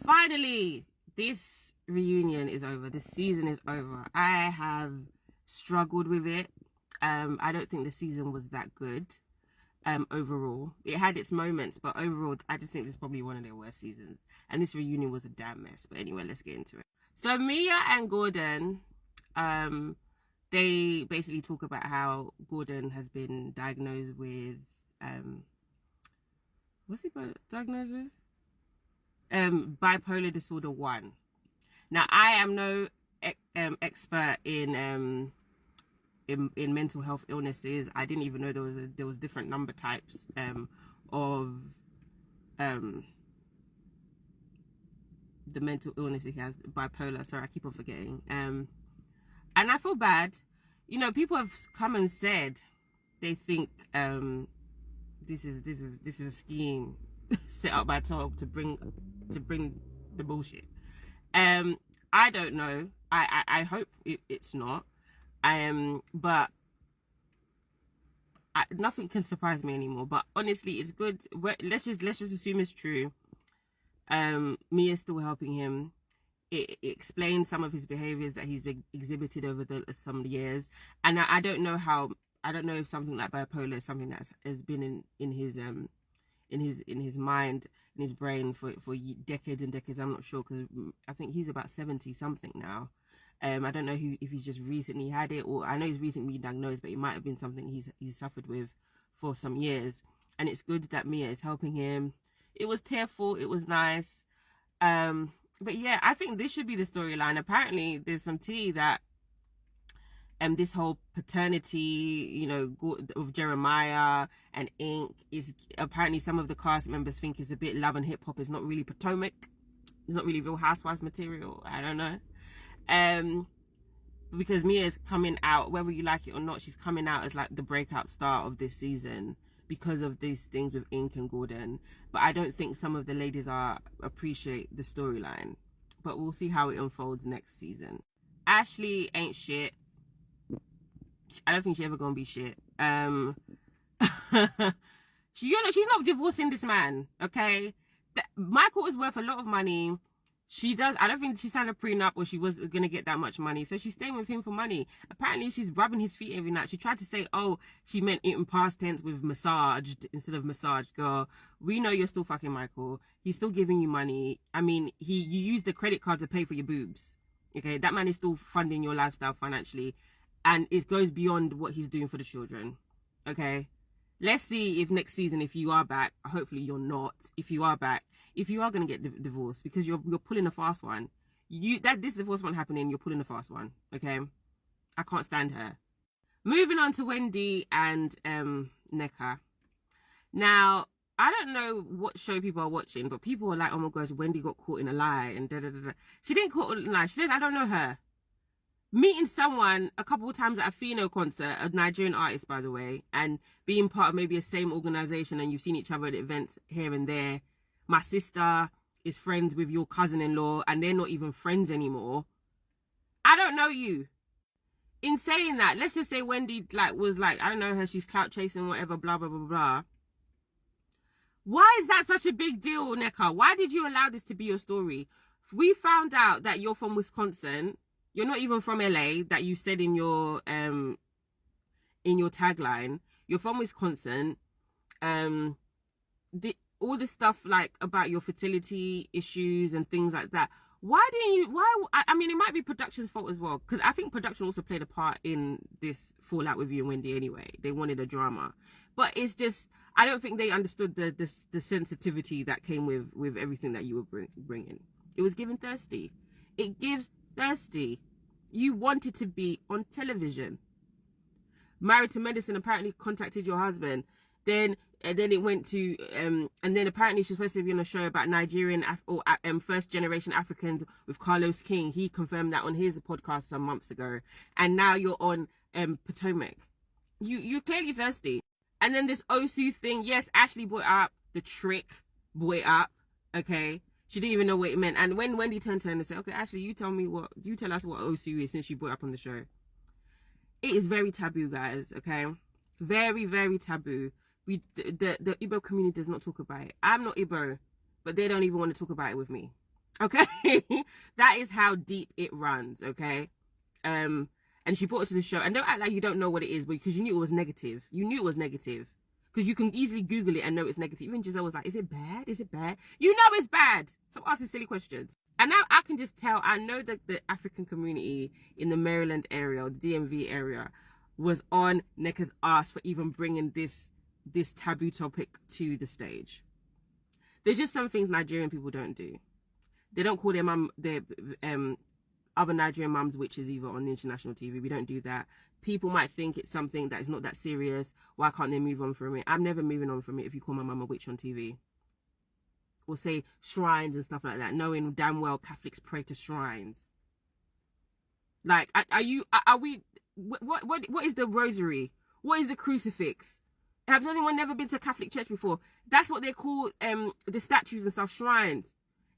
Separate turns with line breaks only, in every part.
Finally, this reunion is over. This season is over. I have struggled with it. I don't think the season was that good. Overall, it had its moments, but overall, I just think this is probably one of their worst seasons. And this reunion was a damn mess. But anyway, let's get into it. So Mia and Gordon, they basically talk about how Gordon has been diagnosed with, what's he diagnosed with? Bipolar disorder 1. Now, I am no expert in mental health illnesses. I didn't even know there was different number types of the mental illness he has, bipolar. Sorry, I keep on forgetting. And I feel bad. You know, people have come and said they think this is a scheme set up by Tom to bring the bullshit. I don't know. I hope it's not. But nothing can surprise me anymore. But honestly, it's good. Let's just assume it's true. Mia's still helping him. It explains some of his behaviors that he's been exhibited over some years, and I don't know if something like bipolar is something that has been in his mind, in his brain for decades and decades. I'm not sure, because I think he's about 70 something now. I don't know if he's just recently had it, or I know he's recently diagnosed, but it might have been something he's suffered with for some years. And it's good that Mia is helping him. It was tearful. It was nice. But yeah, I think this should be the storyline. Apparently, there's some tea that this whole paternity, you know, of Jeremiah and Ink is apparently some of the cast members think is a bit Love and Hip Hop. It's not really Potomac. It's not really Real Housewives material. I don't know. Because Mia is coming out, whether you like it or not, she's coming out as like the breakout star of this season because of these things with Ink and Gordon. But I don't think some of the ladies appreciate the storyline. But we'll see how it unfolds next season. Ashley ain't shit. I don't think she's ever gonna be shit. She's not divorcing this man, okay? Michael is worth a lot of money. I don't think she signed a prenup or she was gonna get that much money, so she's staying with him for money. Apparently she's rubbing his feet every night. She tried to say, oh, she meant it in past tense with massaged instead of massaged. Girl, we know you're still fucking Michael. He's still giving you money. I mean, you used the credit card to pay for your boobs, okay? That man is still funding your lifestyle financially, and it goes beyond what he's doing for the children, okay? Let's see if next season, if you are back, hopefully you're not, if you are back, if you are going to get divorced, because you're pulling a fast one. This divorce one happening, you're pulling a fast one, okay? I can't stand her. Moving on to Wendy and Nneka. Now, I don't know what show people are watching, but people are like, oh my gosh, Wendy got caught in a lie and da-da-da-da. She didn't caught in a lie. She said, I don't know her. Meeting someone a couple of times at a Fino concert, a Nigerian artist, by the way, and being part of maybe a same organization, and you've seen each other at events here and there. My sister is friends with your cousin-in-law, and they're not even friends anymore. I don't know you. In saying that, let's just say Wendy was like, I don't know her, she's clout chasing, whatever, blah, blah, blah, blah. Why is that such a big deal, Nneka? Why did you allow this to be your story? We found out that you're from Wisconsin. You're not even from LA, that you said in your tagline. You're from Wisconsin. All this stuff like about your fertility issues and things like that. Why didn't you? I mean, it might be production's fault as well, because I think production also played a part in this fallout with you and Wendy. Anyway, they wanted a drama, but it's just I don't think they understood the sensitivity that came with everything that you were bringing. It was given thirsty. It gives thirsty. You wanted to be on television. Married to Medicine apparently contacted your husband. Then it went to and then apparently she's supposed to be on a show about Nigerian first generation Africans with Carlos King. He confirmed that on his podcast some months ago. And now you're on Potomac. You're clearly thirsty. And then this Osu thing. Yes, Ashley brought up the trick. Brought up. Okay. She didn't even know what it meant. And when Wendy turned to her and said, okay, Ashley, you tell us what Osu is, since you brought up on the show. It is very taboo, guys, okay? Very, very taboo. The Igbo community does not talk about it. I'm not Igbo, but they don't even want to talk about it with me. Okay, that is how deep it runs. Okay, and she brought it to the show, and don't act like you don't know what it is, because you knew it was negative. You knew it was negative because you can easily Google it and know it's negative. Even Giselle was like, "Is it bad? Is it bad?" You know it's bad. Stop asking silly questions. And now I can just tell. I know that the African community in the Maryland area, or the DMV area, was on Nneka's ass for even bringing this taboo topic to the stage. There's just some things Nigerian people don't do. They don't call their other Nigerian mums witches either on the international TV. We don't do that. People might think it's something that is not that serious. Why can't they move on from it? I'm never moving on from it if you call my mum a witch on TV. Or say shrines and stuff like that, knowing damn well Catholics pray to shrines. Like, are we, what is the rosary? What is the crucifix? Have anyone never been to Catholic church before? That's what they call the statues and stuff, shrines.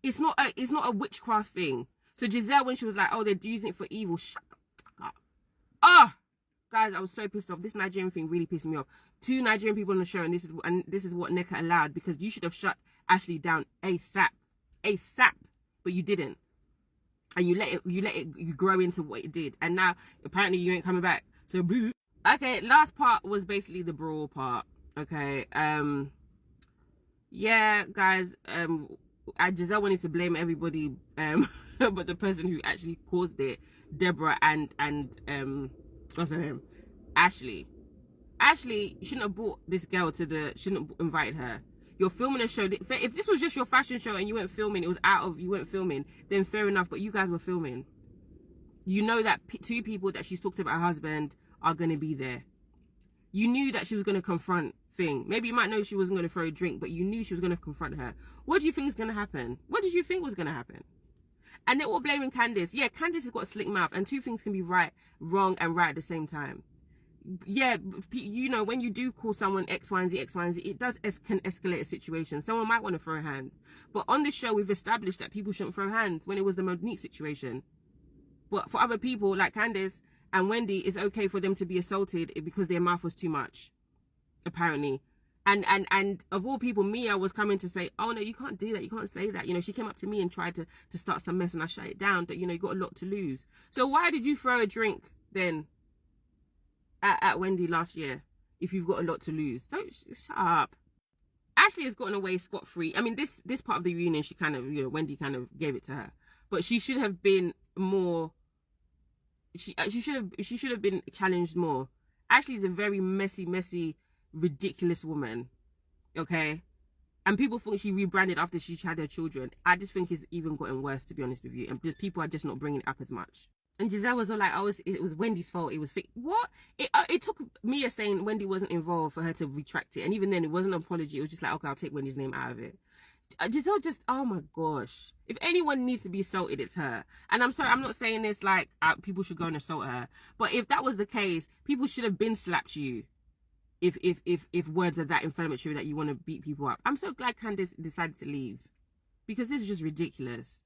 It's not a witchcraft thing. So Giselle, when she was like, oh, they're using it for evil, shut the fuck up. Oh, guys, I was so pissed off. This Nigerian thing really pissed me off. 2 Nigerian people on the show, and this is what Nneka allowed, because you should have shut Ashley down ASAP, but you didn't, and you let it grow into what it did, and now apparently you ain't coming back. So boo. Okay, last part was basically the brawl part. Okay, yeah, guys, Giselle wanted to blame everybody, but the person who actually caused it, Deborah and what's her name, Ashley. Ashley, you shouldn't have brought this girl shouldn't have invited her. You're filming a show. If this was just your fashion show and you weren't filming, you weren't filming, then fair enough, but you guys were filming. You know that 2 people that she's talked about her husband are going to be there. You knew that she was going to confront thing. Maybe you might know she wasn't going to throw a drink, but you knew she was going to confront her. What do you think is going to happen? What did you think was going to happen? And they're all blaming Candice. Yeah, Candice has got a slick mouth, and 2 things can be wrong and right at the same time. Yeah, you know, when you do call someone X, Y, and Z, it can escalate a situation. Someone might want to throw hands. But on this show, we've established that people shouldn't throw hands when it was the Monique situation. But for other people, like Candice and Wendy, it's okay for them to be assaulted because their mouth was too much, apparently. And of all people, Mia was coming to say, oh, no, you can't do that. You can't say that. You know, she came up to me and tried to start some mess, and I shut it down. That, you know, you got a lot to lose. So why did you throw a drink then at Wendy last year if you've got a lot to lose? So shut up. Ashley has gotten away scot-free. I mean, this part of the reunion, she kind of, you know, Wendy kind of gave it to her, but she should have been more. She should have been challenged more. Ashley is a very messy, ridiculous woman. Okay, and people think she rebranded after she had her children. I just think it's even gotten worse, to be honest with you, and because people are just not bringing it up as much. And Giselle was all like, oh, it was Wendy's fault. It was what? It took Mia saying Wendy wasn't involved for her to retract it. And even then, it wasn't an apology. It was just like, okay, I'll take Wendy's name out of it. Giselle just, oh my gosh. If anyone needs to be assaulted, it's her. And I'm sorry, I'm not saying this like people should go and assault her. But if that was the case, people should have been slapped you. If words are that inflammatory that you want to beat people up. I'm so glad Candice decided to leave, because this is just ridiculous.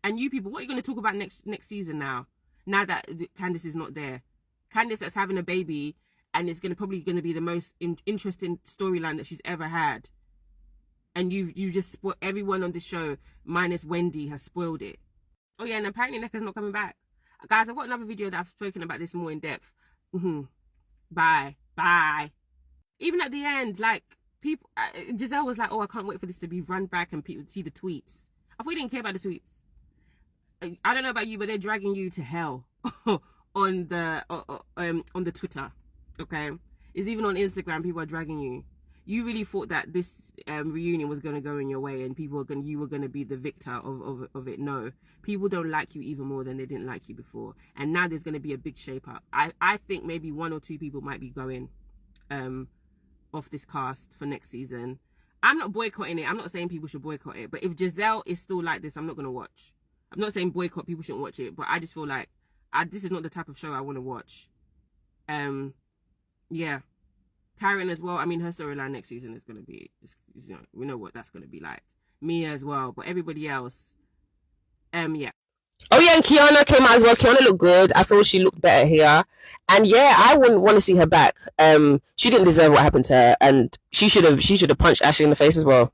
And you people, what are you going to talk about next season now? Now that Candice is not there, Candice that's having a baby, and it's probably going to be the most interesting storyline that she's ever had. And you just spoiled everyone on the show, minus Wendy, has spoiled it. Oh yeah, and apparently Nneka's not coming back. Guys, I've got another video that I've spoken about this more in depth. Bye. Even at the end, like, people, Giselle was like, oh, I can't wait for this to be run back and people see the tweets. I thought you didn't care about the tweets. I don't know about you, but they're dragging you to hell on the Twitter. Okay, it's even on Instagram. People are dragging you. You really thought that this reunion was going to go in your way, and you were going to be the victor of it. No, people don't like you even more than they didn't like you before, and now there's going to be a big shape up. I think maybe 1 or 2 people might be going off this cast for next season. I'm not boycotting it. I'm not saying people should boycott it, but if Giselle is still like this, I'm not going to watch. I'm not saying boycott, people shouldn't watch it, but I just feel like this is not the type of show I want to watch. Yeah. Karen as well. I mean, her storyline next season is going to be, you know, we know what that's going to be like. Mia as well, but everybody else, yeah. Oh yeah, and Kiana came out as well. Kiana looked good. I thought she looked better here. And yeah, I wouldn't want to see her back. She didn't deserve what happened to her, and she should have punched Ashley in the face as well.